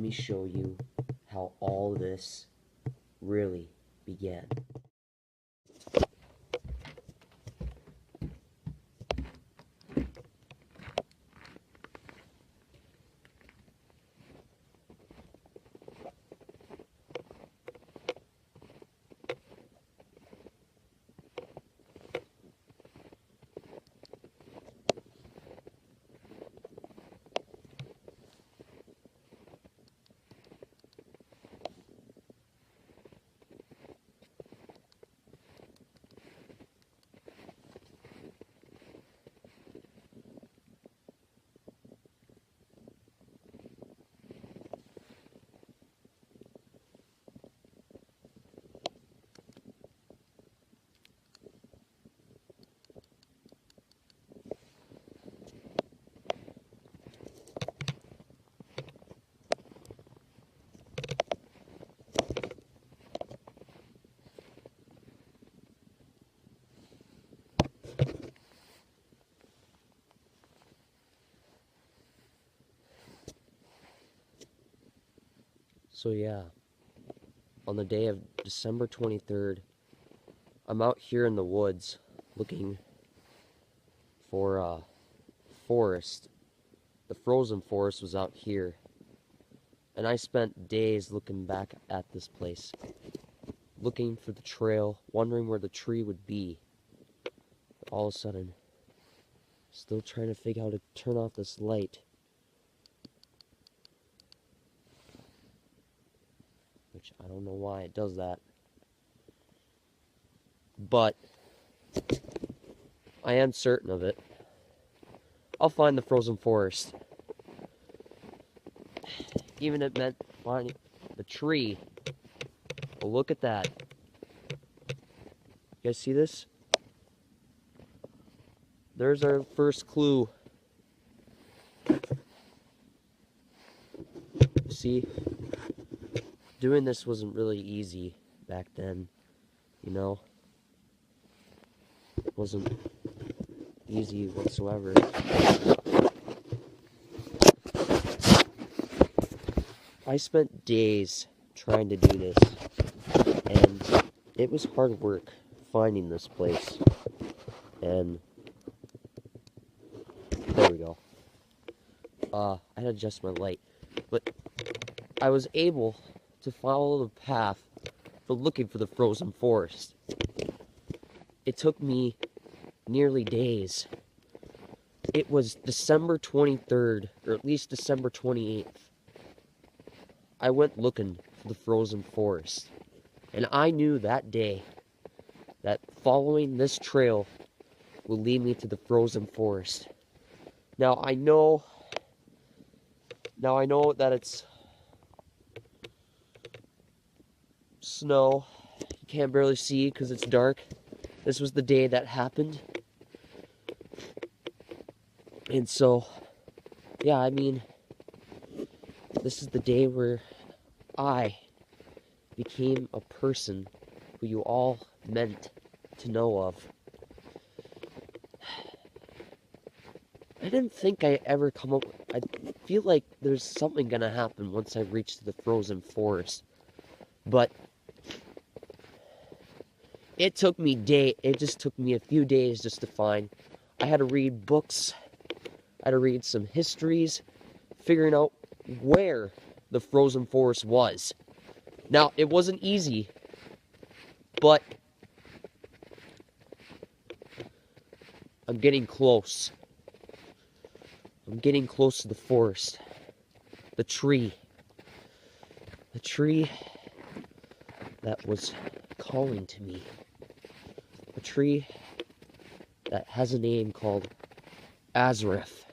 me show you how all this really began. So yeah, on the day of December 23rd, I'm out here in the woods looking for a forest. The frozen forest was out here, and I spent days looking back at this place, looking for the trail, wondering where the tree would be. All of a sudden, still trying to figure out how to turn off this light. Which I don't know why it does that. But I am certain of it. I'll find the frozen forest. Even if it meant finding the tree. Well, look at that. You guys see this? There's our first clue. See? Doing this wasn't really easy back then, you know? It wasn't easy whatsoever. I spent days trying to do this, and it was hard work finding this place. And there we go. I had to adjust my light, but I was able to follow the path for looking for the frozen forest. It took me nearly days. It was December 23rd, or at least December 28th. I went looking for the frozen forest, and I knew that day that following this trail will lead me to the frozen forest. Now I know that it's snow. You can't barely see because it's dark. This was the day that happened. And so, yeah, I mean, this is the day where I became a person who you all meant to know of. I didn't think I ever come up. I feel like there's something gonna happen once I reach the frozen forest. But it just took me a few days just to find. I had to read books. I had to read some histories, figuring out where the frozen forest was. Now, it wasn't easy, but I'm getting close. I'm getting close to the forest. The tree. The tree that was calling to me. A tree that has a name called Azareth.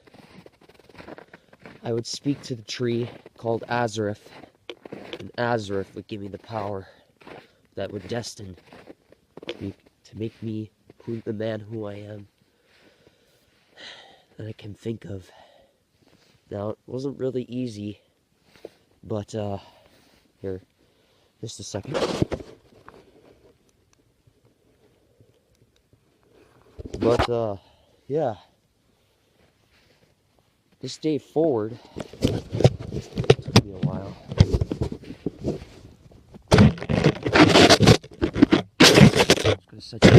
I would speak to the tree called Azareth, and Azareth would give me the power that would destine to make me the man who I am, that I can think of. Now, it wasn't really easy, but, here, just a second. But, yeah. This day forward, took me a while. such a...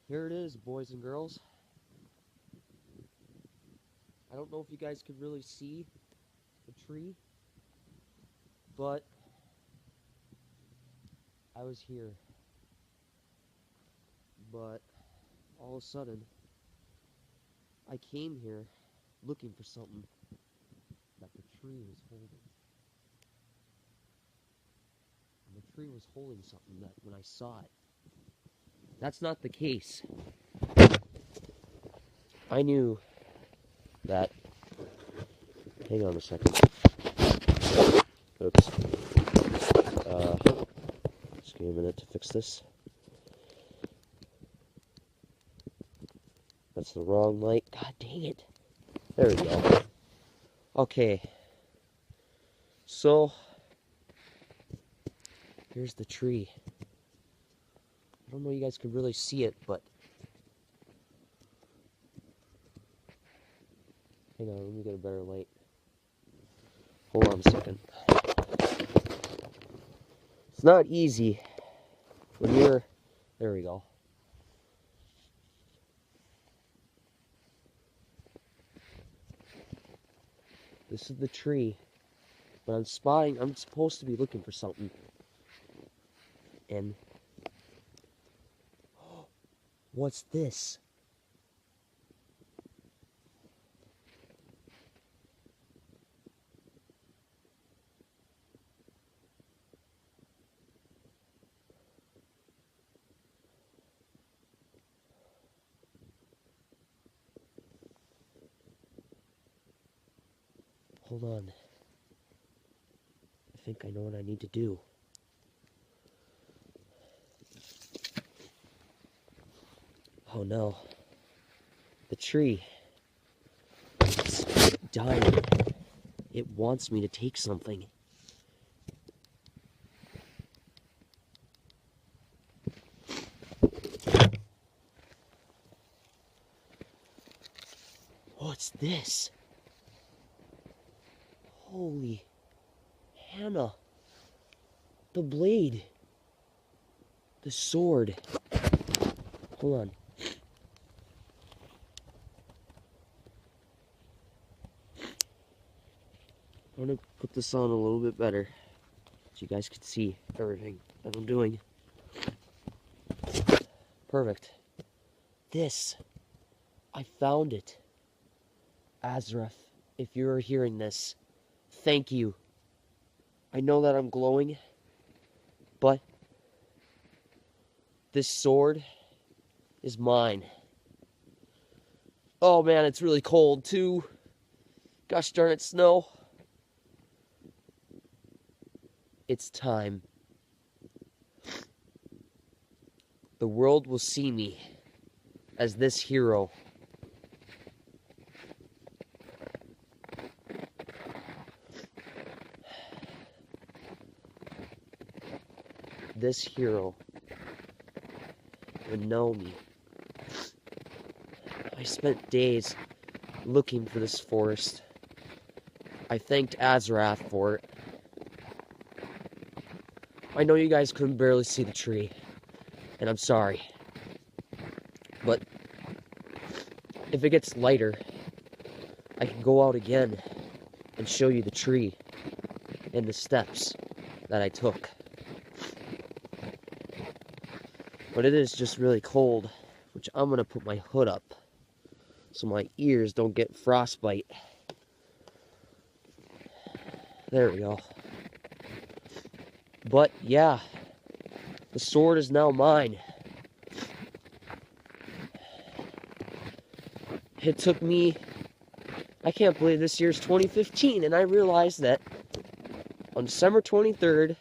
Here it is, boys and girls. I don't know if you guys could really see the tree, but I was here. But all of a sudden, I came here looking for something that the tree was holding. And the tree was holding something that when I saw it, that's not the case. I knew that. Hang on a second. Oops. Just give me a minute to fix this. That's the wrong light. God dang it. There we go. Okay. So, here's the tree. I don't know if you guys can really see it, but... Hang on, let me get a better light. Hold on a second. It's not easy when you're... There we go. This is the tree. But I'm supposed to be looking for something. And... What's this? Hold on. I think I know what I need to do. Oh no. The tree. It's dying. It wants me to take something. What's this? Holy Hannah. The blade. The sword. Hold on. I'm gonna put this on a little bit better so you guys can see everything that I'm doing. Perfect. This. I found it. Azrath, if you're hearing this, thank you. I know that I'm glowing, but this sword is mine. Oh man, it's really cold too. Gosh darn it, snow. It's time. The world will see me as this hero. This hero would know me. I spent days looking for this forest. I thanked Azrath for it. I know you guys couldn't barely see the tree, and I'm sorry. But if it gets lighter, I can go out again and show you the tree and the steps that I took. But it is just really cold, which I'm going to put my hood up so my ears don't get frostbite. There we go. But yeah, the sword is now mine. It took me, I can't believe this year's 2015, and I realized that on December 23rd,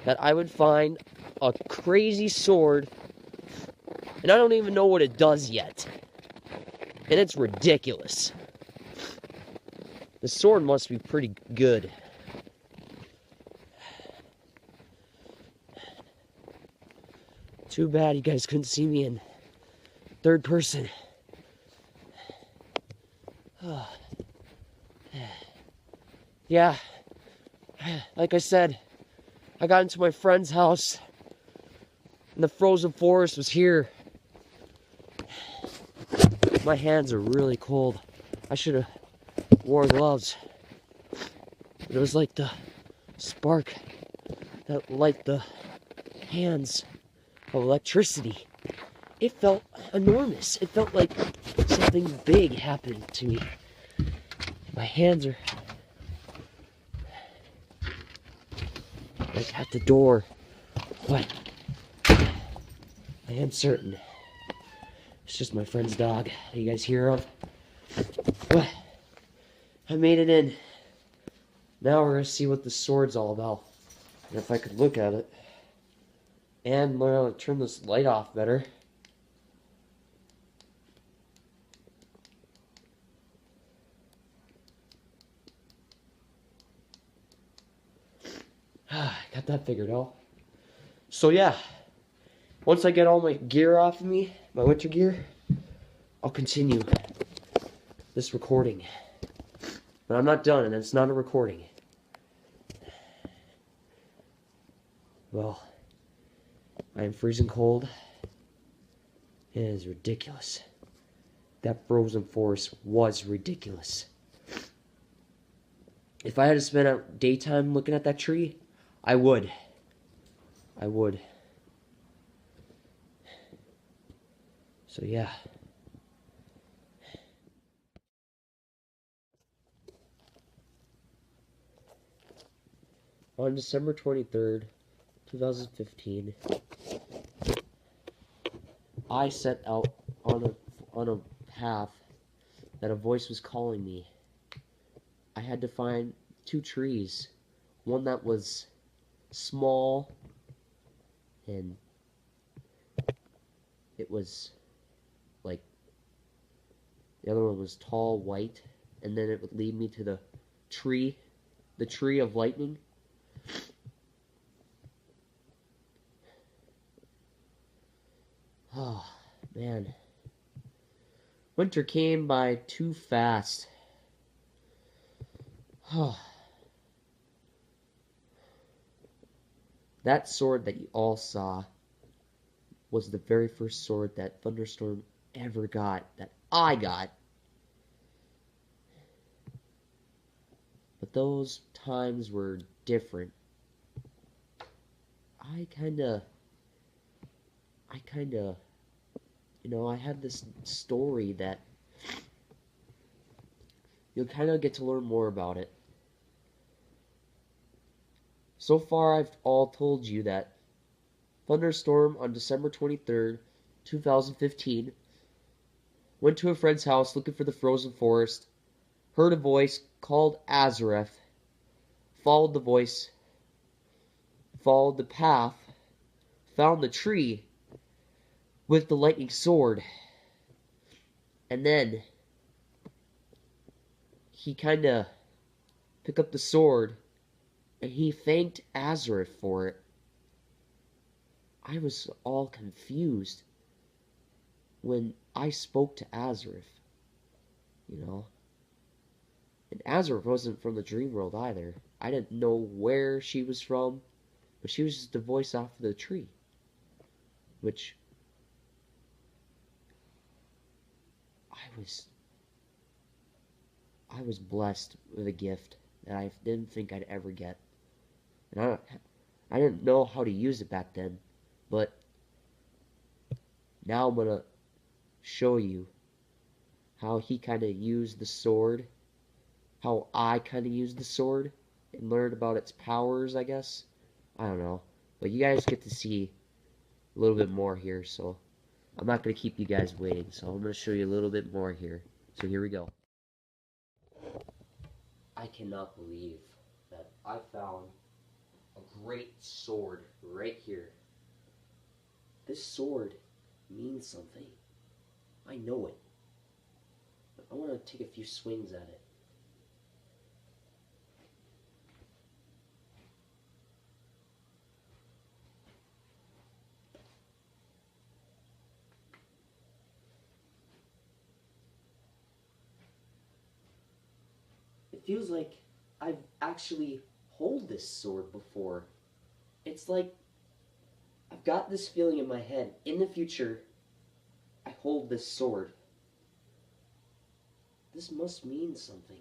that I would find a crazy sword, and I don't even know what it does yet. And it's ridiculous. The sword must be pretty good. Too bad you guys couldn't see me in third person. yeah, like I said, I got into my friend's house and the frozen forest was here. My hands are really cold. I should have worn gloves. But it was like the spark that light the hands of electricity. It felt enormous. It felt like something big happened to me. My hands are like at the door. But I am certain it's just my friend's dog that you guys hear of. But I made it in. Now we're gonna see what the sword's all about. And if I could look at it. And learn how to turn this light off better. Got that figured out. So yeah, once I get all my gear off of me, my winter gear, I'll continue this recording. But I'm not done, and it's not a recording. Well, I am freezing cold. It is ridiculous. That frozen forest was ridiculous. If I had to spend a daytime looking at that tree, I would. I would. So yeah. On December 23rd, 2015, I set out on a path that a voice was calling me. I had to find 2 trees. One that was small and it was like the other one was tall, white, and then it would lead me to the tree of lightning. Oh, man. Winter came by too fast. Oh. That sword that you all saw was the very first sword that Thunderstorm ever got, that I got. But those times were different. I kinda, I had this story that you'll kinda get to learn more about it. So far, I've all told you that Thunderstorm on December 23rd, 2015, went to a friend's house looking for the frozen forest, heard a voice called Azareth, followed the voice, followed the path, found the tree with the lightning sword, and then he kinda picked up the sword and he thanked Azareth for it. I was all confused when I spoke to Azareth, And Azareth wasn't from the dream world either. I didn't know where she was from, but she was just a voice off of the tree. Which I was blessed with a gift that I didn't think I'd ever get. And I didn't know how to use it back then, but now I'm gonna show you how he kind of used the sword, how I kind of used the sword, and learned about its powers, I guess. I don't know. But you guys get to see a little bit more here, so I'm not going to keep you guys waiting. So I'm going to show you a little bit more here. So here we go. I cannot believe that I found a great sword right here. This sword means something. I know it. But I want to take a few swings at it. It feels like I've actually hold this sword before. It's like I've got this feeling in my head. In the future, I hold this sword. This must mean something.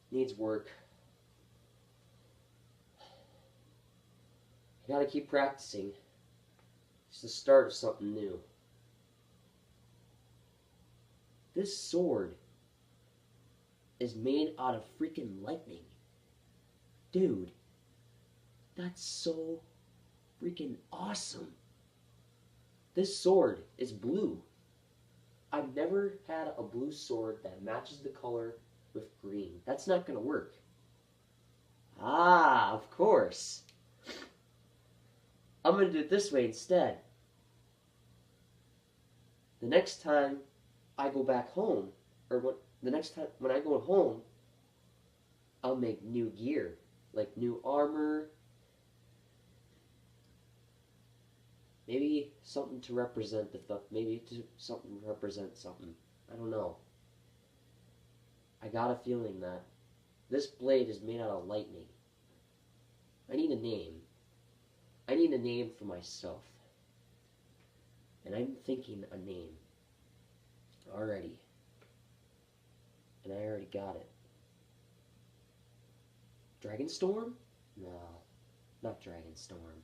Needs work. I gotta keep practicing. It's the start of something new. This sword is made out of freaking lightning. Dude, that's so freaking awesome. This sword is blue. I've never had a blue sword that matches the color with green. That's not gonna work. Ah, of course. I'm gonna do it this way instead. The next time I go back home, or the next time when I go home, I'll make new gear, like new armor, maybe something to represent something to represent something. I don't know. I got a feeling that this blade is made out of lightning. I need a name. I need a name for myself. And I'm thinking a name already. And I already got it. Dragonstorm? No, not Dragonstorm.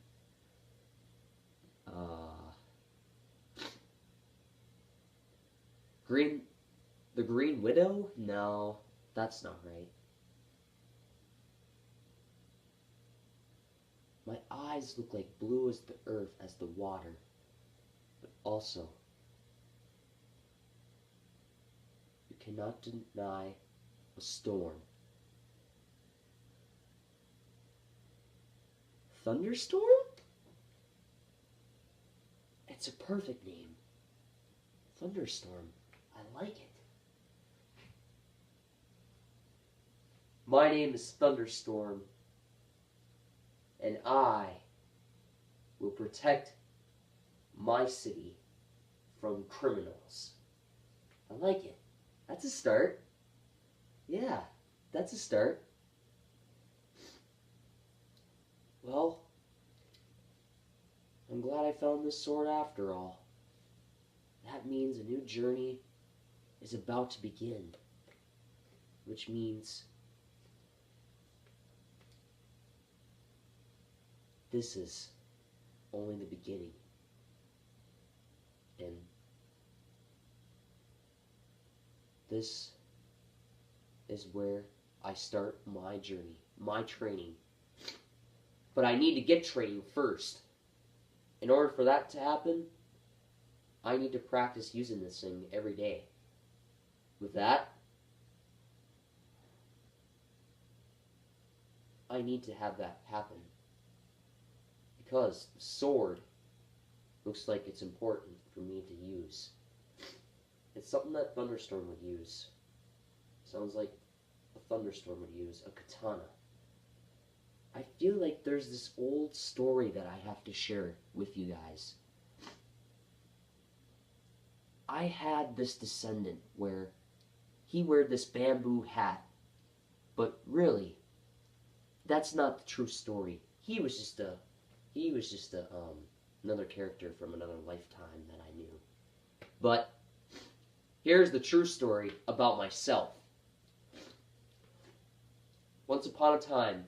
The Green Widow? No, that's not right. My eyes look like blue as the earth, as the water. But also, you cannot deny a storm. Thunderstorm? It's a perfect name. Thunderstorm. I like it. My name is Thunderstorm, and I will protect my city from criminals. I like it. That's a start. Yeah, that's a start. Well, I'm glad I found this sword after all. That means a new journey is about to begin, which means this is only the beginning. And this is where I start my journey, my training. But I need to get training first. In order for that to happen, I need to practice using this thing every day. With that, I need to have that happen. Because the sword looks like it's important for me to use. It's something that Thunderstorm would use. Sounds like a Thunderstorm would use, a katana. I feel like there's this old story that I have to share with you guys. I had this descendant where he wore this bamboo hat, but really, that's not the true story. He was just another character from another lifetime that I knew. But here's the true story about myself. Once upon a time,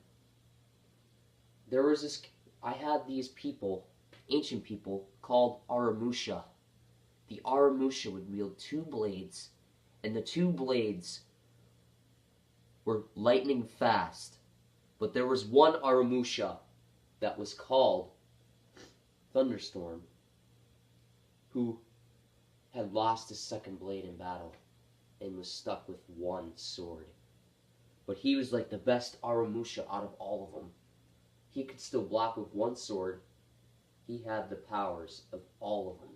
I had these people, ancient people, called Aramusha. The Aramusha would wield two blades, and the two blades were lightning fast. But there was one Aramusha that was called Thunderstorm, who had lost his second blade in battle and was stuck with one sword. But he was like the best Aramusha out of all of them. He could still block with one sword. He had the powers of all of them.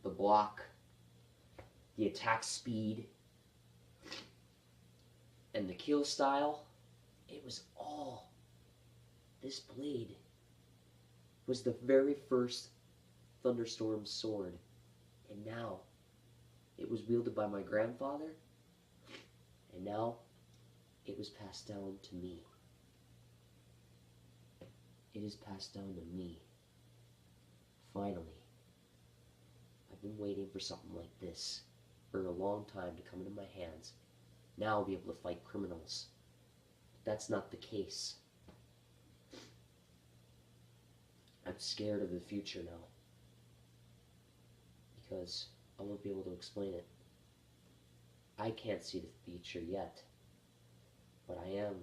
The block, the attack speed, and the kill style. It was all. This blade was the very first Thunderstorm's sword, and now it was wielded by my grandfather, and now it was passed down to me. It is passed down to me. Finally. I've been waiting for something like this for a long time to come into my hands. Now I'll be able to fight criminals. But that's not the case. I'm scared of the future now. Because I won't be able to explain it. I can't see the future yet. But I am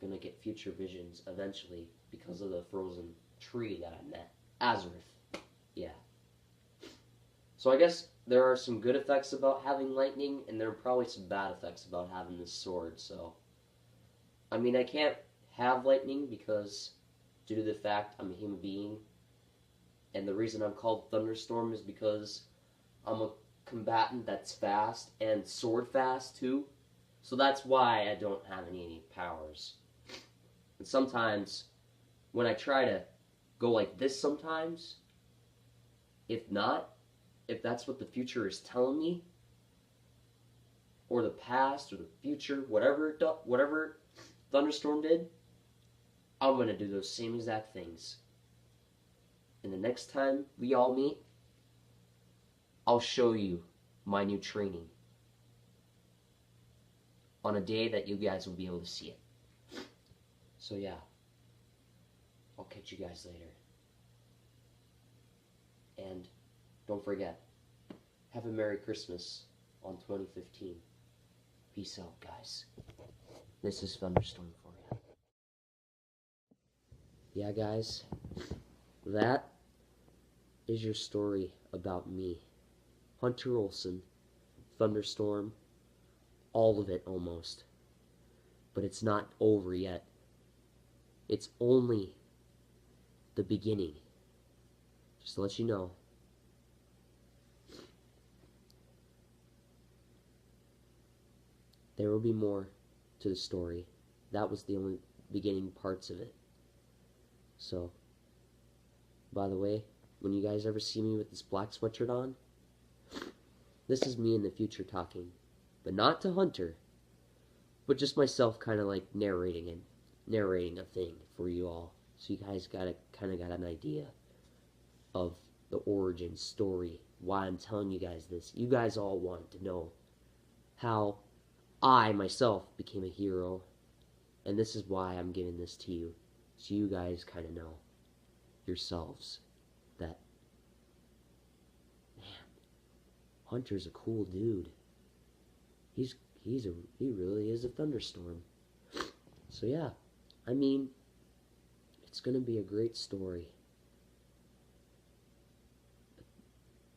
gonna get future visions eventually because of the frozen tree that I met. Azareth. Yeah. So I guess there are some good effects about having lightning, and there are probably some bad effects about having this sword, so. I mean, I can't have lightning because, due to the fact I'm a human being, and the reason I'm called Thunderstorm is because I'm a combatant that's fast, and sword fast, too. So that's why I don't have any powers. And sometimes, when I try to go like this sometimes, if that's what the future is telling me, or the past, or the future, whatever Thunderstorm did, I'm going to do those same exact things. And the next time we all meet, I'll show you my new training on a day that you guys will be able to see it. So yeah, I'll catch you guys later. And don't forget, have a Merry Christmas on 2015. Peace out, guys. This is Thunderstorm for you. Yeah, guys, that is your story about me. Hunter Olsen, Thunderstorm, all of it almost. But it's not over yet. It's only the beginning. Just to let you know. There will be more to the story. That was the only beginning parts of it. So, by the way, when you guys ever see me with this black sweatshirt on, this is me in the future talking. But not to Hunter, but just myself kind of like narrating a thing for you all. So you guys kind of got an idea of the origin story, why I'm telling you guys this. You guys all want to know how I myself became a hero, and this is why I'm giving this to you, so you guys kind of know yourselves that, man, Hunter's a cool dude. He really is a Thunderstorm. So yeah, I mean, it's gonna be a great story.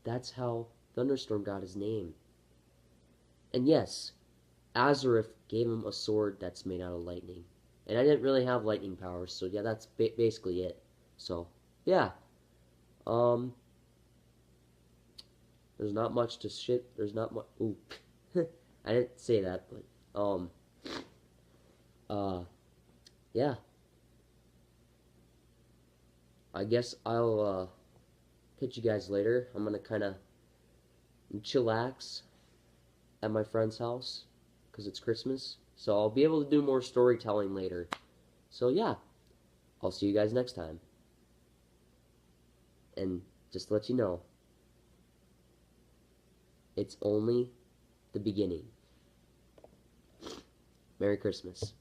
That's how Thunderstorm got his name. And yes, Azareth gave him a sword that's made out of lightning. And I didn't really have lightning powers, so yeah, that's basically it. So, yeah. There's not much to shit. There's not much. Ooh. I didn't say that, but, yeah. I guess I'll, catch you guys later. I'm gonna kind of chillax at my friend's house because it's Christmas. So I'll be able to do more storytelling later. So yeah, I'll see you guys next time. And just to let you know, it's only the beginning. Merry Christmas.